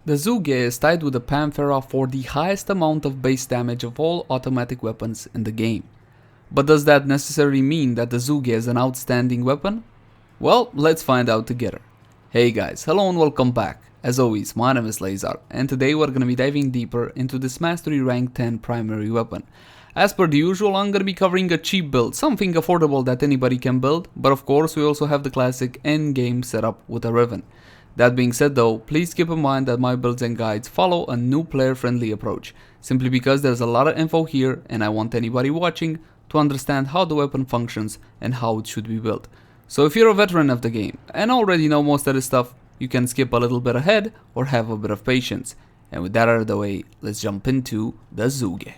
The Zhuge is tied with the Panthera for the highest amount of base damage of all automatic weapons in the game. But does that necessarily mean that the Zhuge is an outstanding weapon? Well, let's find out together. Hey guys, hello and welcome back. As always, my name is Leyzar, and today we're gonna be diving deeper into this Mastery Rank 10 primary weapon. As per the usual, I'm gonna be covering a cheap build, something affordable that anybody can build, but of course we also have the classic endgame setup with a Riven. That being said though, please keep in mind that my builds and guides follow a new player friendly approach, simply because there's a lot of info here and I want anybody watching to understand how the weapon functions and how it should be built. So if you're a veteran of the game and already know most of this stuff, you can skip a little bit ahead or have a bit of patience. And with that out of the way, let's jump into the Zhuge.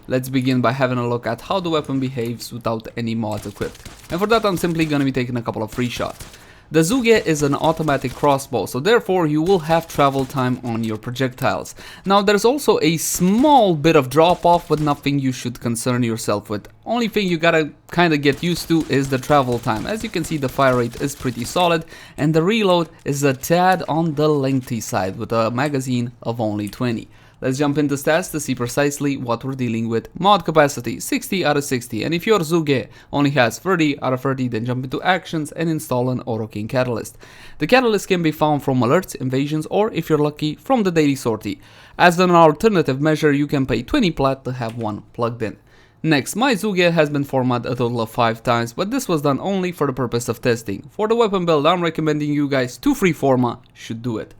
Let's begin by having a look at how the weapon behaves without any mods equipped. And for that I'm simply going to be taking a couple of free shots. The Zhuge is an automatic crossbow, so therefore you will have travel time on your projectiles. Now there's also a small bit of drop off, but nothing you should concern yourself with. Only thing you gotta kinda get used to is the travel time. As you can see, the fire rate is pretty solid and the reload is a tad on the lengthy side with a magazine of only 20. Let's jump into stats to see precisely what we're dealing with. Mod capacity 60 out of 60, and if your Zhuge only has 30 out of 30, then jump into actions and install an Arcane catalyst. The catalyst can be found from alerts, invasions, or if you're lucky, from the daily sortie. As an alternative measure, you can pay 20 plat to have one plugged in. Next, my Zhuge has been formatted a total of 5 times, but this was done only for the purpose of testing. For the weapon build, I'm recommending you guys 2 free format should do it.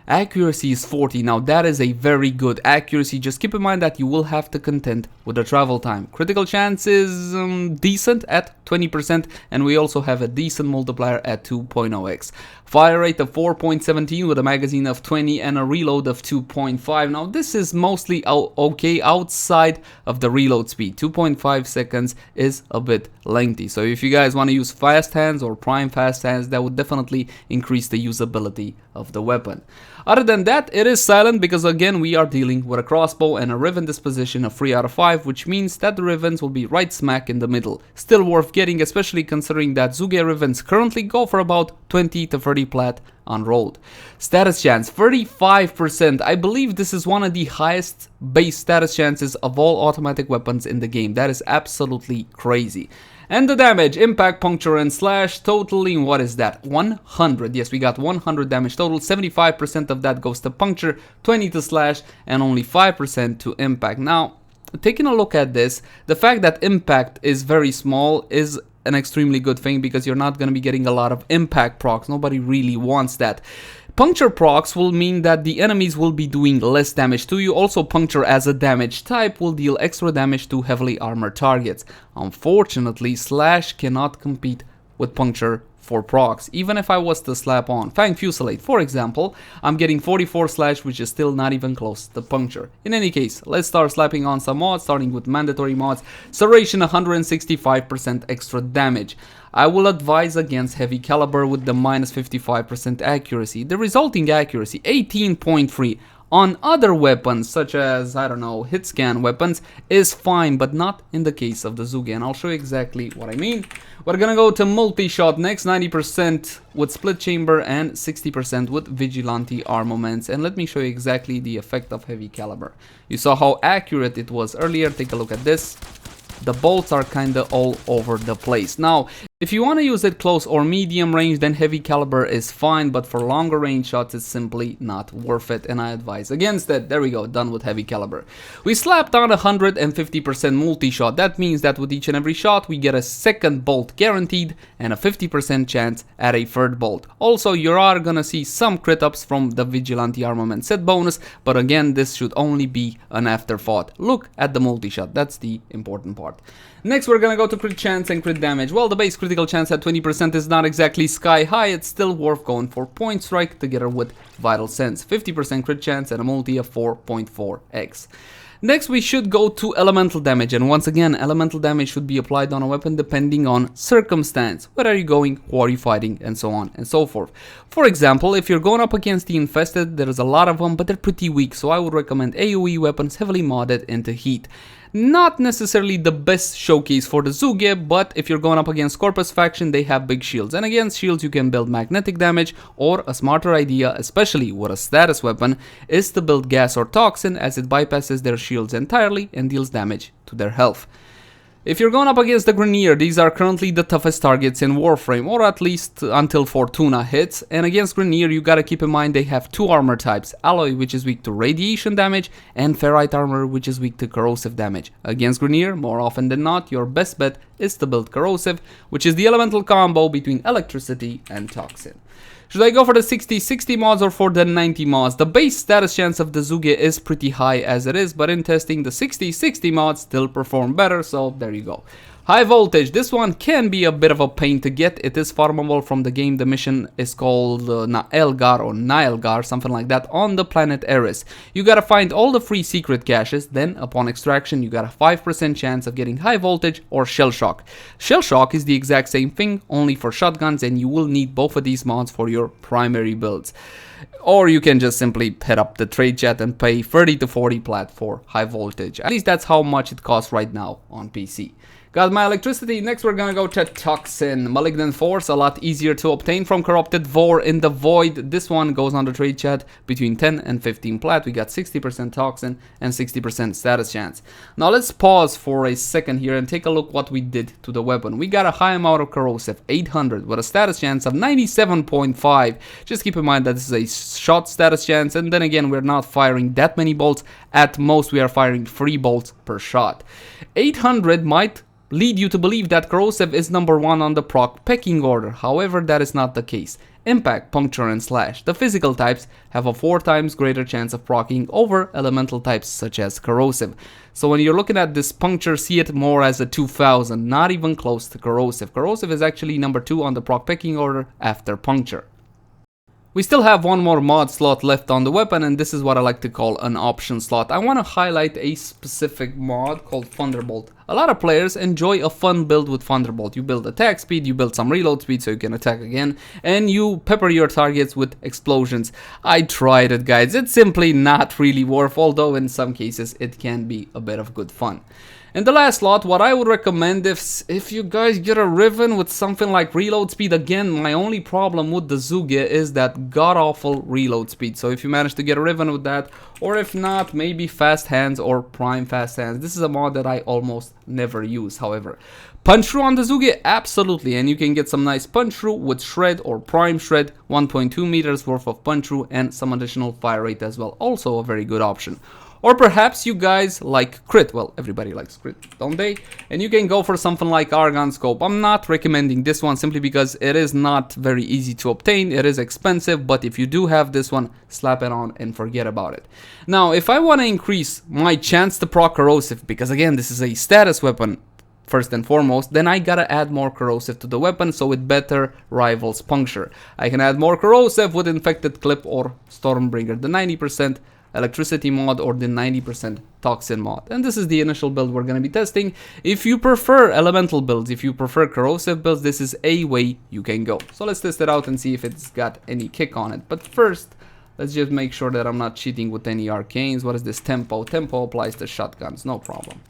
Accuracy is 40, now that is a very good accuracy, just keep in mind that you will have to contend with the travel time. Critical chance is decent at 20%, and we also have a decent multiplier at 2.0x. Fire rate of 4.17 with a magazine of 20 and a reload of 2.5. Now this is mostly okay outside of the reload speed. 2.5 seconds is a bit lengthy, so if you guys want to use fast hands or prime fast hands, that would definitely increase the usability of the weapon. Other than that, it is silent because again we are dealing with a crossbow and a Riven disposition of 3 out of 5, which means that the Rivens will be right smack in the middle. Still worth getting, especially considering that Zhuge Rivens currently go for about 20 to 30 plat unrolled. Status chance 35%. I believe this is one of the highest base status chances of all automatic weapons in the game. That is absolutely crazy. And the damage, impact, puncture, and slash, totaling, what is that? 100. Yes, we got 100 damage total. 75% of that goes to puncture, 20 to slash, and only 5% to impact. Now, taking a look at this, the fact that impact is very small is an extremely good thing because you're not going to be getting a lot of impact procs. Nobody really wants that. Puncture procs will mean that the enemies will be doing less damage to you. Also, puncture as a damage type will deal extra damage to heavily armored targets. Unfortunately, slash cannot compete with puncture for procs, even if I was to slap on Fang Fusillade, for example. I'm getting 44 slash, which is still not even close to puncture. In any case, let's start slapping on some mods, starting with mandatory mods. Serration 165% extra damage. I will advise against heavy caliber with the minus 55% accuracy. The resulting accuracy 18.3 on other weapons such as, I don't know, hit scan weapons is fine, but not in the case of the Zhuge, and I'll show you exactly what I mean. We're gonna go to multi-shot next, 90% with split chamber and 60% with vigilante armaments, and let me show you exactly the effect of heavy caliber. You saw how accurate it was earlier. Take a look at this. The bolts are kinda all over the place. Now, if you want to use it close or medium range, then heavy caliber is fine, but for longer range shots it's simply not worth it, and I advise against it. There we go, done with heavy caliber. We slapped on 150% multi-shot. That means that with each and every shot we get a second bolt guaranteed and a 50% chance at a third bolt. Also, you are gonna see some crit ups from the vigilante armament set bonus, but again this should only be an afterthought. Look at the multi-shot, that's the important part. Next, we're gonna go to crit chance and crit damage. Well, the base critical chance at 20% is not exactly sky high. It's still worth going for point strike together with vital sense. 50% crit chance and a multi of 4.4x. Next, we should go to elemental damage, and once again, elemental damage should be applied on a weapon depending on circumstance. Where are you going, who are you fighting, and so on and so forth. For example, if you're going up against the infested, there's a lot of them, but they're pretty weak, so I would recommend AoE weapons heavily modded into heat. Not necessarily the best showcase for the Zhuge, but if you're going up against Corpus faction, they have big shields, and against shields you can build magnetic damage, or a smarter idea, especially with a status weapon, is to build gas or toxin, as it bypasses their shields entirely and deals damage to their health. If you're going up against the Grenier, these are currently the toughest targets in Warframe, or at least until Fortuna hits, and against Grenier you gotta keep in mind they have two armor types, Alloy, which is weak to radiation damage, and Ferrite armor, which is weak to corrosive damage. Against Grenier, more often than not, your best bet is to build Corrosive, which is the elemental combo between electricity and toxin. Should I go for the 60-60 mods or for the 90 mods? The base status chance of the Zhuge is pretty high as it is, but in testing the 60-60 mods still perform better, so there you go. High voltage, this one can be a bit of a pain to get. It is farmable from the game. The mission is called Naelgar or Nilegar, something like that, on the planet Eris. You gotta find all the free secret caches, then upon extraction you got a 5% chance of getting high voltage or shell shock. Shell shock is the exact same thing, only for shotguns, and you will need both of these mods for your primary builds. Or you can just simply hit up the trade chat and pay 30 to 40 plat for high voltage. At least that's how much it costs right now on PC. Got my electricity. Next we're gonna go to Toxin. Malignant Force, a lot easier to obtain from Corrupted Vor in the Void. This one goes on the trade chat between 10 and 15 plat. We got 60% Toxin and 60% status chance. Now let's pause for a second here and take a look what we did to the weapon. We got a high amount of Corrosive, 800, with a status chance of 97.5. Just keep in mind that this is a shot status chance, and then again we're not firing that many bolts. At most we are firing 3 bolts per shot. 800 might lead you to believe that Corrosive is number 1 on the proc pecking order. However, that is not the case. Impact, Puncture, and Slash, the physical types, have a 4 times greater chance of proccing over elemental types such as Corrosive. So when you're looking at this Puncture, see it more as a 2000, not even close to Corrosive. Corrosive is actually number 2 on the proc pecking order after Puncture. We still have one more mod slot left on the weapon, and this is what I like to call an option slot. I want to highlight a specific mod called Thunderbolt. A lot of players enjoy a fun build with Thunderbolt. You build attack speed, you build some reload speed so you can attack again, and you pepper your targets with explosions. I tried it, guys. It's simply not really worth, although in some cases it can be a bit of good fun. And the last slot, what I would recommend if you guys get a Riven with something like reload speed, again, my only problem with the Zhuge is that god-awful reload speed. So if you manage to get a Riven with that, or if not, maybe fast hands or prime fast hands. This is a mod that I almost never use, however. Punch through on the Zhuge, absolutely, and you can get some nice punch through with shred or prime shred, 1.2 meters worth of punch through and some additional fire rate as well, also a very good option. Or perhaps you guys like crit. Well, everybody likes crit, don't they? And you can go for something like Argon Scope. I'm not recommending this one simply because it is not very easy to obtain. It is expensive, but if you do have this one, slap it on and forget about it. Now, if I want to increase my chance to proc Corrosive, because again, this is a status weapon, first and foremost, then I gotta add more Corrosive to the weapon so it better rivals Puncture. I can add more Corrosive with Infected Clip or Stormbringer, the 90% electricity mod or the 90% toxin mod. And this is the initial build we're going to be testing. If you prefer elemental builds, if you prefer corrosive builds, this is a way you can go. So let's test it out and see if it's got any kick on it. But first, let's just make sure that I'm not cheating with any arcanes. What is this tempo? Tempo applies to shotguns, no problem.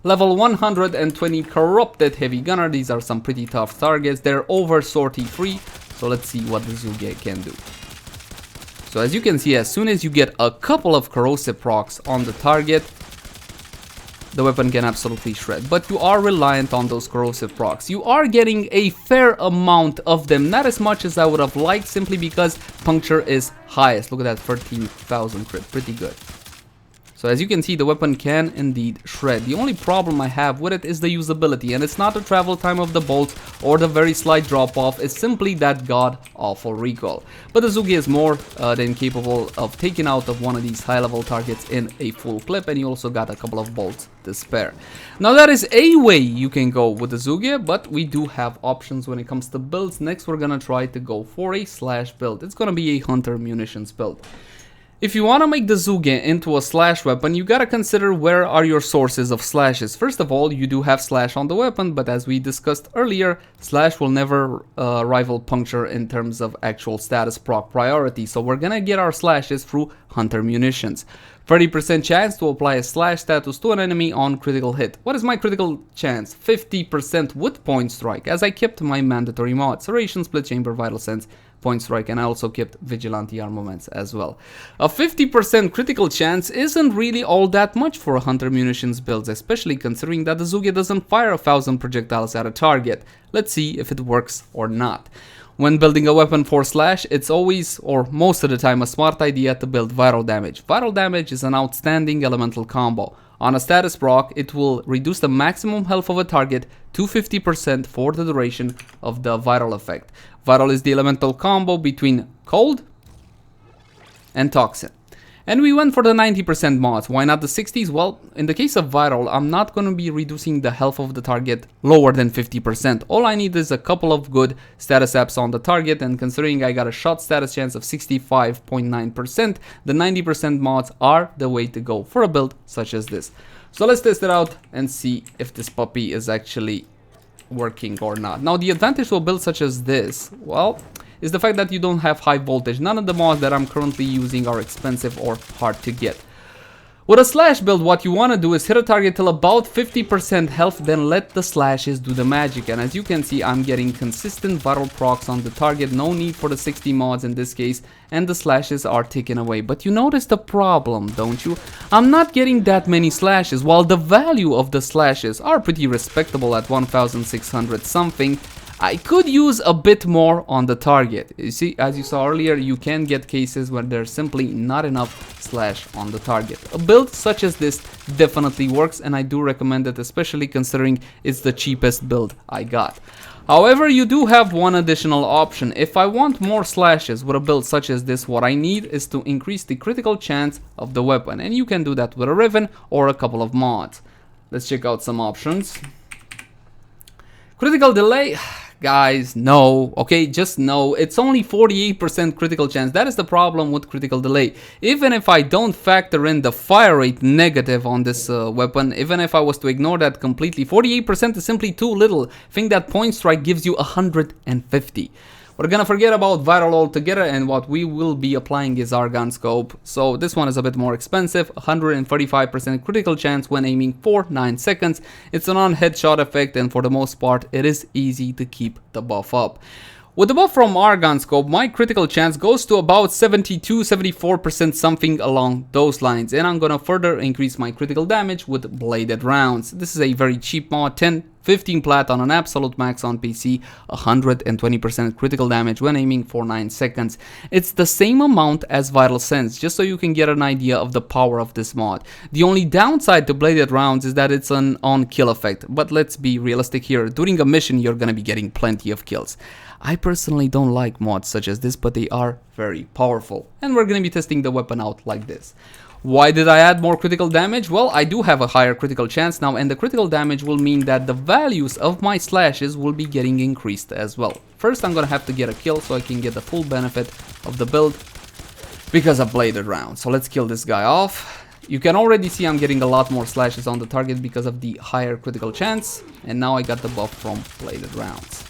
Level 120 Corrupted Heavy Gunner. These are some pretty tough targets. They're over sortie free. So let's see what the Zhuge can do. So as you can see, as soon as you get a couple of corrosive procs on the target, the weapon can absolutely shred. But you are reliant on those corrosive procs. You are getting a fair amount of them, not as much as I would have liked, simply because Puncture is highest. Look at that, 13,000 crit, pretty good. So as you can see, the weapon can indeed shred. The only problem I have with it is the usability, and it's not the travel time of the bolts or the very slight drop off, it's simply that god-awful recoil. But the Zhuge is more than capable of taking out of one of these high level targets in a full clip, and you also got a couple of bolts to spare. Now that is a way you can go with the Zhuge, but we do have options when it comes to builds. Next we're gonna try to go for a slash build. It's gonna be a Hunter Munitions build. If you want to make the Zhuge into a slash weapon, you gotta consider where are your sources of slashes. First of all, you do have slash on the weapon, but as we discussed earlier, slash will never rival puncture in terms of actual status proc priority. So we're gonna get our slashes through Hunter Munitions. 30% chance to apply a slash status to an enemy on critical hit. What is my critical chance? 50% with point strike, as I kept my mandatory mods: Serration, Split Chamber, Vital Sense, Point Strike, and I also kept Vigilante Armaments as well. A 50% critical chance isn't really all that much for a Hunter Munitions build, especially considering that the Zhuge doesn't fire 1000 projectiles at a target. Let's see if it works or not. When building a weapon for slash, it's always, or most of the time, a smart idea to build viral damage. Viral damage is an outstanding elemental combo. On a status proc, it will reduce the maximum health of a target to 50% for the duration of the viral effect. Viral is the elemental combo between cold and toxin. And we went for the 90% mods. Why not the 60s? Well, in the case of viral, I'm not going to be reducing the health of the target lower than 50%. All I need is a couple of good status apps on the target, and considering I got a shot status chance of 65.9%, the 90% mods are the way to go for a build such as this. So let's test it out and see if this puppy is actually working or not. Now, the advantage to a build such as this, well, is the fact that you don't have high voltage. None of the mods that I'm currently using are expensive or hard to get. With a slash build, what you want to do is hit a target till about 50% health, then let the slashes do the magic. And as you can see, I'm getting consistent viral procs on the target. No need for the 60 mods in this case, and the slashes are taken away. But you notice the problem, don't you? I'm not getting that many slashes, while the value of the slashes are pretty respectable at 1600 something. I could use a bit more on the target. You see, as you saw earlier, you can get cases where there's simply not enough slash on the target. A build such as this definitely works, and I do recommend it, especially considering it's the cheapest build I got. However, you do have one additional option. If I want more slashes with a build such as this, what I need is to increase the critical chance of the weapon, and you can do that with a Riven or a couple of mods. Let's check out some options. Critical delay. Guys, no, okay, just no. It's only 48% critical chance. That is the problem with critical delay. Even if I don't factor in the fire rate negative on this weapon, even if I was to ignore that completely, 48% is simply too little. Think that point strike gives you 150. We're gonna forget about viral altogether, and what we will be applying is Arcane scope. So this one is a bit more expensive, 135% critical chance when aiming for 9 seconds. It's a non-headshot effect, and for the most part, it is easy to keep the buff up. With the buff from Arcane scope, my critical chance goes to about 72-74%, something along those lines, and I'm gonna further increase my critical damage with bladed rounds. This is a very cheap mod, 15 plat on an absolute max on PC, 120% critical damage when aiming for 9 seconds. It's the same amount as Vital Sense, just so you can get an idea of the power of this mod. The only downside to bladed rounds is that it's an on-kill effect, but let's be realistic here. During a mission, you're gonna be getting plenty of kills. I personally don't like mods such as this, but they are very powerful, and we're gonna be testing the weapon out like this. Why did I add more critical damage? Well, I do have a higher critical chance now, and the critical damage will mean that the values of my slashes will be getting increased as well. First, I'm gonna have to get a kill so I can get the full benefit of the build because of bladed rounds. So let's kill this guy off. You can already see I'm getting a lot more slashes on the target because of the higher critical chance, and now I got the buff from bladed rounds.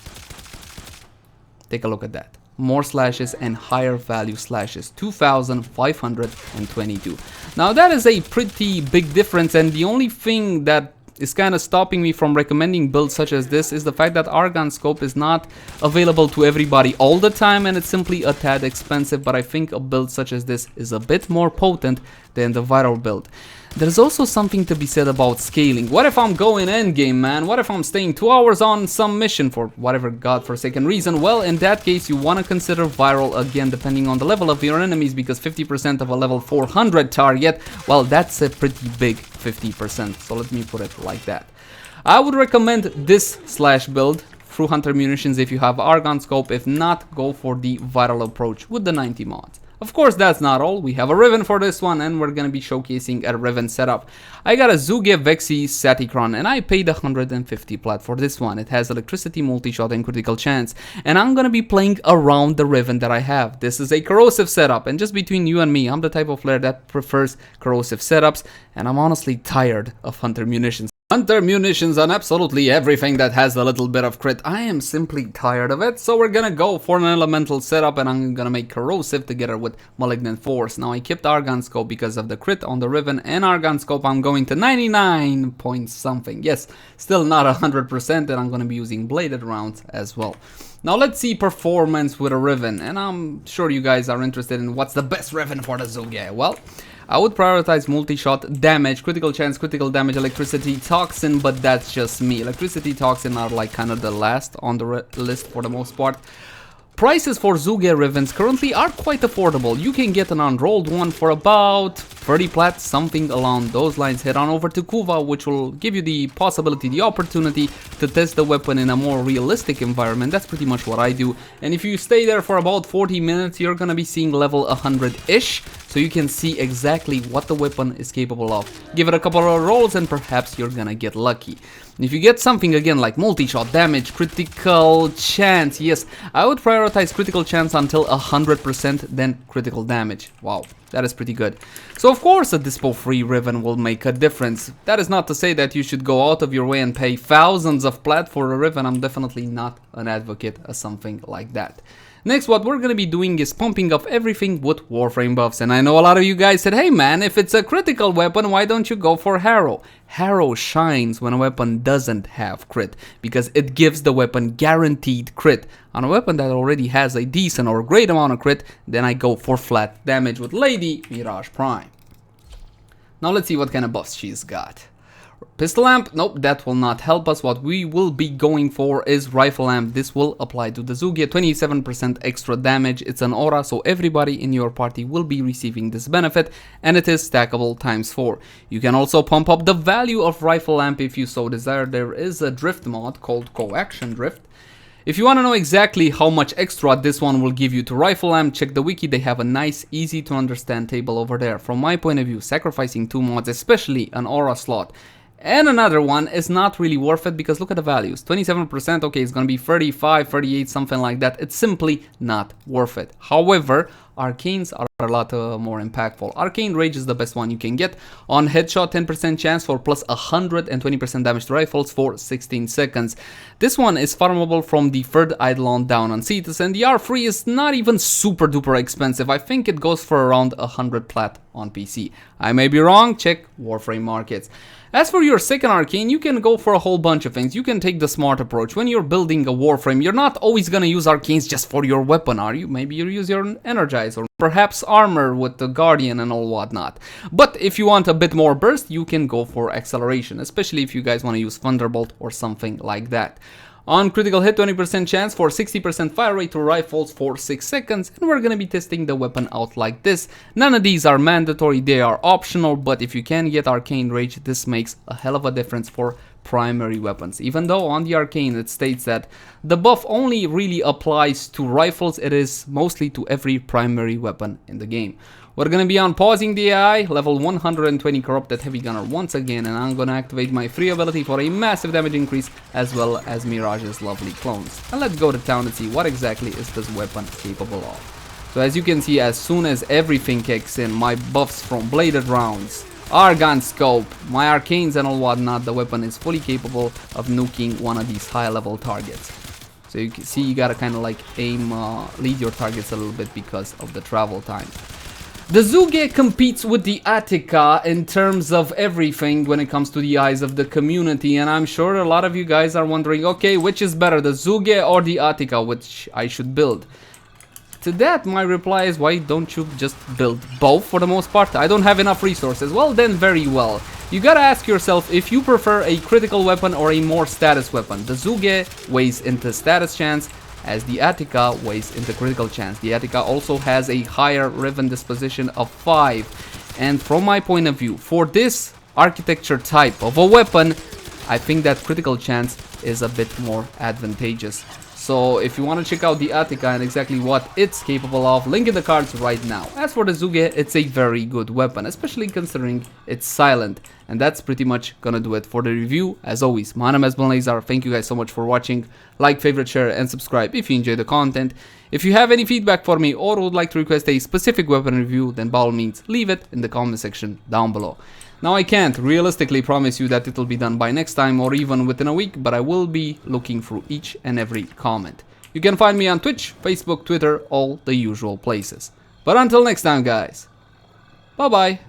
Take a look at that. More slashes and higher value slashes, 2522. Now that is a pretty big difference, and the only thing that is kind of stopping me from recommending builds such as this is the fact that Arcane scope is not available to everybody all the time, and it's simply a tad expensive. But I think a build such as this is a bit more potent than the viral build. There's also something to be said about scaling. What if I'm going endgame, man? What if I'm staying 2 hours on some mission for whatever godforsaken reason? Well, in that case, you want to consider viral again, depending on the level of your enemies, because 50% of a level 400 target, well, that's a pretty big 50%. So let me put it like that. I would recommend this slash build through Hunter Munitions if you have Arcane scope. If not, go for the viral approach with the 90 mods. Of course, that's not all. We have a Riven for this one, and we're gonna be showcasing a Riven setup. I got a Zhuge Vexi Saticron, and I paid 150 plat for this one. It has electricity, multi-shot, and critical chance. And I'm gonna be playing around the Riven that I have. This is a Corrosive setup, and just between you and me, I'm the type of player that prefers Corrosive setups, and I'm honestly tired of Hunter Munitions. Hunter Munitions on absolutely everything that has a little bit of crit. I am simply tired of it, so we're gonna go for an elemental setup, and I'm gonna make Corrosive together with Malignant Force. Now I kept Argon Scope because of the crit on the Riven, and Argon Scope I'm going to 99 point something. Yes, still not 100%, and I'm gonna be using bladed rounds as well. Now let's see performance with a Riven, and I'm sure you guys are interested in what's the best Riven for the Zhuge. Well, I would prioritize multi-shot, damage, critical chance, critical damage, electricity, toxin, but that's just me. Electricity, toxin are like kind of the last on the list for the most part. Prices for Zhuge Rivens currently are quite affordable. You can get an unrolled one for about 30 plat, something along those lines. Head on over to Kuva, which will give you the possibility, the opportunity to test the weapon in a more realistic environment. That's pretty much what I do. And if you stay there for about 40 minutes, you're gonna be seeing level 100-ish, so you can see exactly what the weapon is capable of. Give it a couple of rolls and perhaps you're gonna get lucky. And if you get something again like multi-shot, damage, critical chance, yes, I would prioritize critical chance until 100%, then critical damage. Wow, that is pretty good. So of course a dispo-free Riven will make a difference. That is not to say that you should go out of your way and pay thousands of plat for a Riven. I'm definitely not an advocate of something like that. Next, what we're gonna be doing is pumping up everything with Warframe buffs. And I know a lot of you guys said, hey man, if it's a critical weapon, why don't you go for Harrow? Harrow shines when a weapon doesn't have crit, because it gives the weapon guaranteed crit. On a weapon that already has a decent or great amount of crit, then I go for flat damage with Lady Mirage Prime. Now let's see what kind of buffs she's got. Pistol Lamp, nope, that will not help us. What we will be going for is Rifle Lamp. This will apply to the Zhuge, 27% extra damage. It's an aura, so everybody in your party will be receiving this benefit, and it is stackable ×4. You can also pump up the value of Rifle Lamp if you so desire. There is a drift mod called Coaction Drift. If you want to know exactly how much extra this one will give you to Rifle Lamp, check the wiki. They have a nice, easy to understand table over there. From my point of view, sacrificing 2 mods, especially an aura slot and another one, is not really worth it, because look at the values. 27%, okay, it's gonna be 35, 38, something like that. It's simply not worth it. However, Arcanes are a lot more impactful. Arcane Rage is the best one you can get. On headshot, 10% chance for plus 120% damage to rifles for 16 seconds. This one is farmable from the third Eidolon down on Cetus, and the R3 is not even super duper expensive. I think it goes for around 100 plat on PC. I may be wrong, check Warframe markets. As for your second Arcane, you can go for a whole bunch of things. You can take the smart approach. When you're building a Warframe, you're not always gonna use Arcanes just for your weapon, are you? Maybe you use your Energize, or perhaps armor with the Guardian and all whatnot. But if you want a bit more burst, you can go for Acceleration, especially if you guys want to use Thunderbolt or something like that. On critical hit, 20% chance for 60% fire rate to rifles for 6 seconds, and we're gonna be testing the weapon out like this. None of these are mandatory, they are optional, but if you can get Arcane Rage, this makes a hell of a difference for primary weapons. Even though on the Arcane it states that the buff only really applies to rifles, it is mostly to every primary weapon in the game. We're gonna be on pausing the AI, level 120 Corrupted Heavy Gunner once again, and I'm gonna activate my free ability for a massive damage increase, as well as Mirage's lovely clones. And let's go to town and see what exactly is this weapon capable of. So as you can see, as soon as everything kicks in, my buffs from bladed rounds, Argon Scope, my Arcanes and all whatnot, the weapon is fully capable of nuking one of these high level targets. So you can see you gotta kind of like aim, lead your targets a little bit because of the travel time. The Zhuge competes with the Attica in terms of everything when it comes to the eyes of the community, and I'm sure a lot of you guys are wondering, okay, which is better, the Zhuge or the Attica, which I should build? To that, my reply is, why don't you just build both for the most part? I don't have enough resources. Well, then very well. You gotta ask yourself if you prefer a critical weapon or a more status weapon. The Zhuge weighs into status chance, as the Attica weighs into critical chance. The Attica also has a higher Riven disposition of 5. And from my point of view, for this architecture type of a weapon, I think that critical chance is a bit more advantageous. So if you want to check out the Attica and exactly what it's capable of, link in the cards right now. As for the Zhuge, it's a very good weapon, especially considering it's silent. And that's pretty much gonna do it for the review. As always, my name has been Leyzar. Thank you guys so much for watching. Like, favorite, share, and subscribe if you enjoy the content. If you have any feedback for me or would like to request a specific weapon review, then by all means, leave it in the comment section down below. Now, I can't realistically promise you that it'll be done by next time or even within a week, but I will be looking through each and every comment. You can find me on Twitch, Facebook, Twitter, all the usual places. But until next time, guys, bye bye.